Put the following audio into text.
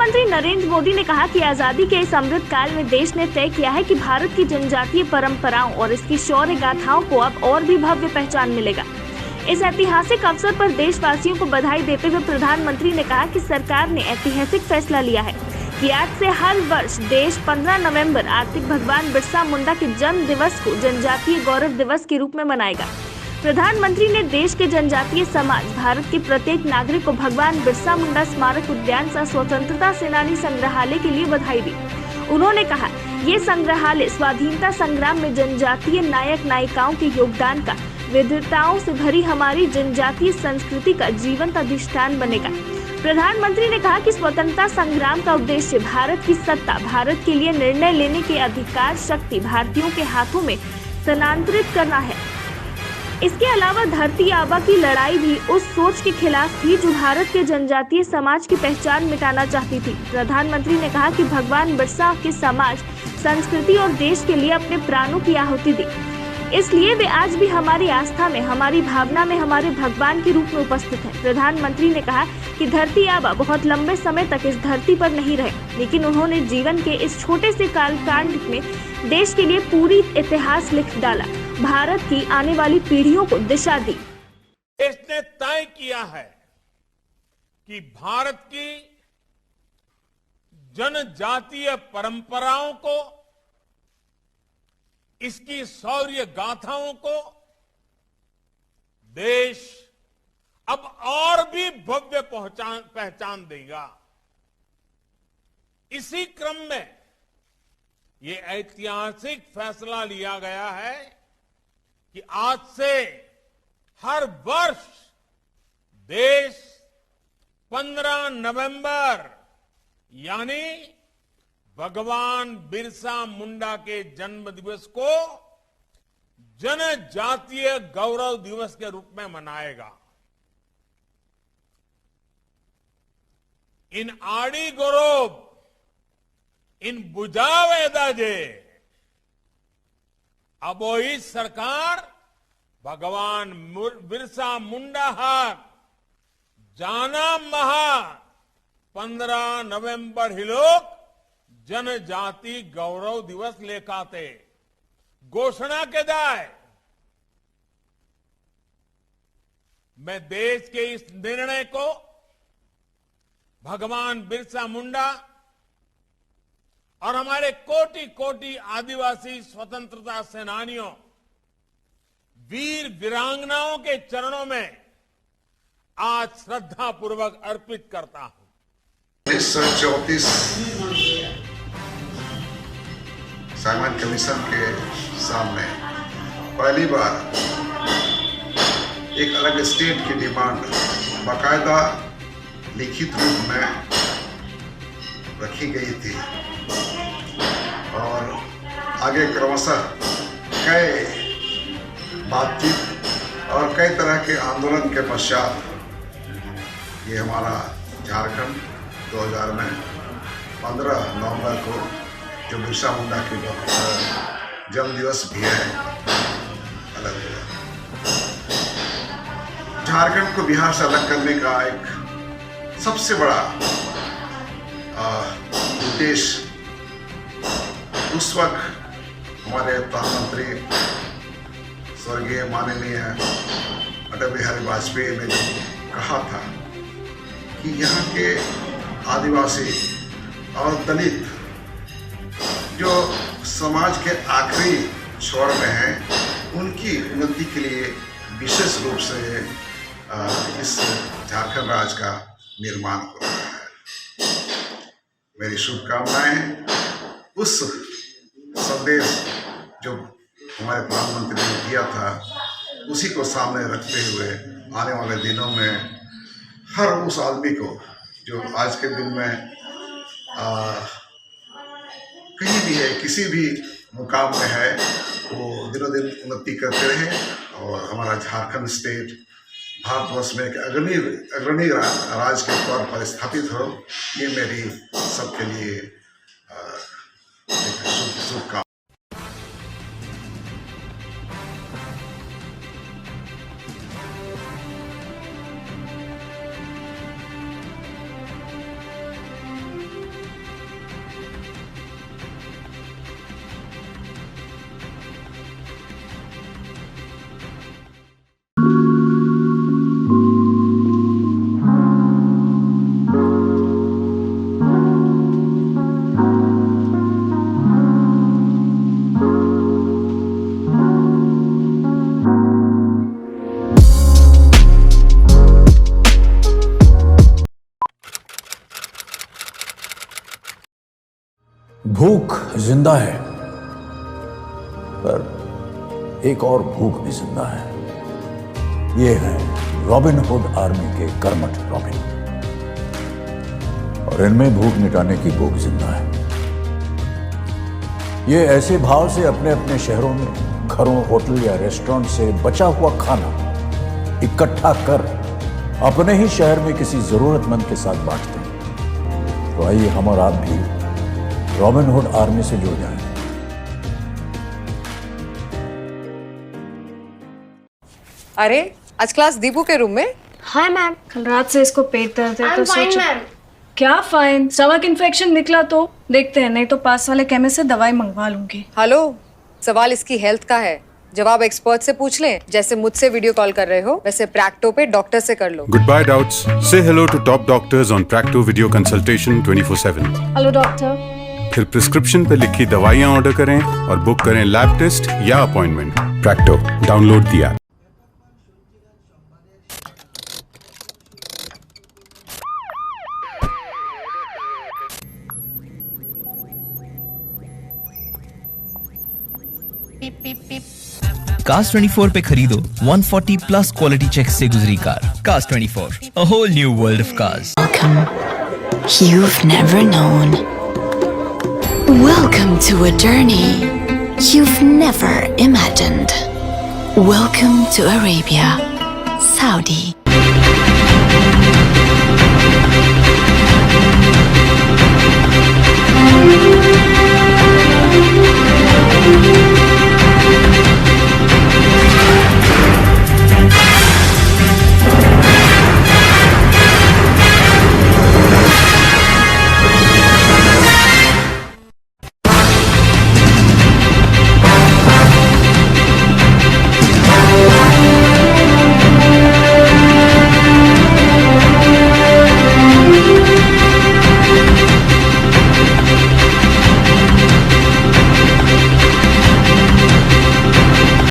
प्रधानमंत्री नरेंद्र मोदी ने कहा कि आजादी के इस अमृत काल में देश ने तय किया है कि भारत की जनजातीय परंपराओं और इसकी शौर्य गाथाओं को अब और भी भव्य पहचान मिलेगा। इस ऐतिहासिक अवसर पर देशवासियों को बधाई देते हुए प्रधानमंत्री ने कहा कि सरकार ने ऐतिहासिक फैसला लिया है कि आज से हर वर्ष देश 15 नवंबर आर्थिक भगवान बिरसा मुंडा के जन्म दिवस को जनजातीय गौरव दिवस के रूप में मनाएगा। प्रधानमंत्री ने देश के जनजातीय समाज, भारत के प्रत्येक नागरिक को भगवान बिरसा मुंडा स्मारक उद्यान सह स्वतंत्रता सेनानी संग्रहालय के लिए बधाई दी। उन्होंने कहा, ये संग्रहालय स्वाधीनता संग्राम में जनजातीय नायक नायिकाओं के योगदान का, विविधताओं से भरी हमारी जनजातीय संस्कृति का जीवंत अधिष्ठान बनेगा। प्रधानमंत्री ने कहा कि स्वतंत्रता संग्राम का उद्देश्य भारत की सत्ता, भारत के लिए निर्णय लेने के अधिकार शक्ति भारतीयों के हाथों में स्थानांतरित करना है। इसके अलावा धरती आबा की लड़ाई भी उस सोच के खिलाफ थी जो भारत के जनजातीय समाज की पहचान मिटाना चाहती थी। प्रधानमंत्री ने कहा कि भगवान बिरसा के समाज, संस्कृति और देश के लिए अपने प्राणों की आहुति दी, इसलिए वे आज भी हमारी आस्था में, हमारी भावना में हमारे भगवान के रूप में उपस्थित हैं। प्रधानमंत्री ने कहा कि धरती आबा बहुत लंबे समय तक इस धरती पर नहीं रहे, लेकिन उन्होंने जीवन के इस छोटे से कालखंड में देश के लिए पूरी इतिहास लिख डाला, भारत की आने वाली पीढ़ियों को दिशा दी। देश ने तय किया है कि भारत की जनजातीय परंपराओं को, इसकी शौर्य गाथाओं को देश अब और भी भव्य पहचान देगा। इसी क्रम में ये ऐतिहासिक फैसला लिया गया है कि आज से हर वर्ष देश 15 नवंबर यानी भगवान बिरसा मुंडा के जन्म दिवस को जनजातीय गौरव दिवस के रूप में मनाएगा। इन आड़ी गौरव, इन बुझावे दाजे अबोई सरकार भगवान बिरसा मुंडा हाथ जाना महा 15 नवंबर हिलोक जनजाति गौरव दिवस लेखाते घोषणा के दाय। मैं देश के इस निर्णय को भगवान बिरसा मुंडा और हमारे कोटि कोटि आदिवासी स्वतंत्रता सेनानियों, वीर वीरांगनाओं के चरणों में आज श्रद्धापूर्वक अर्पित करता हूं। 1934 साइमन कमीशन के सामने पहली बार एक अलग स्टेट की डिमांड बाकायदा लिखित रूप में रखी गई थी और आगे क्रमशः कई बातचीत और कई तरह के आंदोलन के पश्चात ये हमारा झारखंड 2000 में 15 नवंबर को जो बिरसा मुंडा की जन्म दिवस भी है अलग हुआ। झारखंड को बिहार से अलग करने का एक सबसे बड़ा उद्देश्य उस वक्त हमारे प्रधानमंत्री स्वर्गीय माननीय अटल बिहारी वाजपेयी ने जो कहा था कि यहाँ के आदिवासी और दलित जो समाज के आखिरी छोर में हैं, उनकी उन्नति के लिए विशेष रूप से इस झारखंड राज्य का निर्माण हो रहा है। मेरी शुभकामनाएं उस संदेश जो हमारे प्रधानमंत्री ने दिया था उसी को सामने रखते हुए आने वाले दिनों में हर उस आदमी को जो आज के दिन में कहीं भी है, किसी भी मुकाम में है, वो दिनों दिन उन्नति करते रहे और हमारा झारखंड स्टेट भारतवर्ष में एक अग्रणी राज्य के तौर पर स्थापित हो। ये मेरी सबके लिए शुभकामना। भूख जिंदा है, पर एक और भूख भी जिंदा है। ये है रॉबिन हुड आर्मी के कर्मठ रॉबिन, और इनमें भूख मिटाने की भूख जिंदा है। ये ऐसे भाव से अपने अपने शहरों में घरों, होटल या रेस्टोरेंट से बचा हुआ खाना इकट्ठा कर अपने ही शहर में किसी जरूरतमंद के साथ बांटते हैं। तो आइए हम और आप भी रॉबिन हुड आर्मी से जुड़ जाएं। अरे आज क्लास दीपू के रूम में? Hi ma'am. कल रात से इसको पेट दर्द है तो सोचो। मैम। क्या फाइन? स्टमक इन्फेक्शन निकला तो देखते हैं, नहीं तो पास वाले केमिस्ट से दवाई मंगवा लूंगी। हेलो, सवाल इसकी हेल्थ का है, जवाब एक्सपर्ट से पूछ लें। जैसे मुझसे वीडियो कॉल कर रहे हो वैसे प्रैक्टो पे डॉक्टर से कर लो। Goodbye doubts. Say hello to top doctors on Practo video consultation 24/7. Hello doctor. फिर प्रिस्क्रिप्शन पे लिखी दवाइयाँ ऑर्डर करें और बुक करें लैब टेस्ट या appointment. Practo, download the app. Cars 24 पे खरीदो 140 प्लस क्वालिटी चेक से गुजरी car. Cars 24, a whole new world of cars. Welcome. You've never known. Welcome to a journey you've never imagined. Welcome to Arabia, Saudi.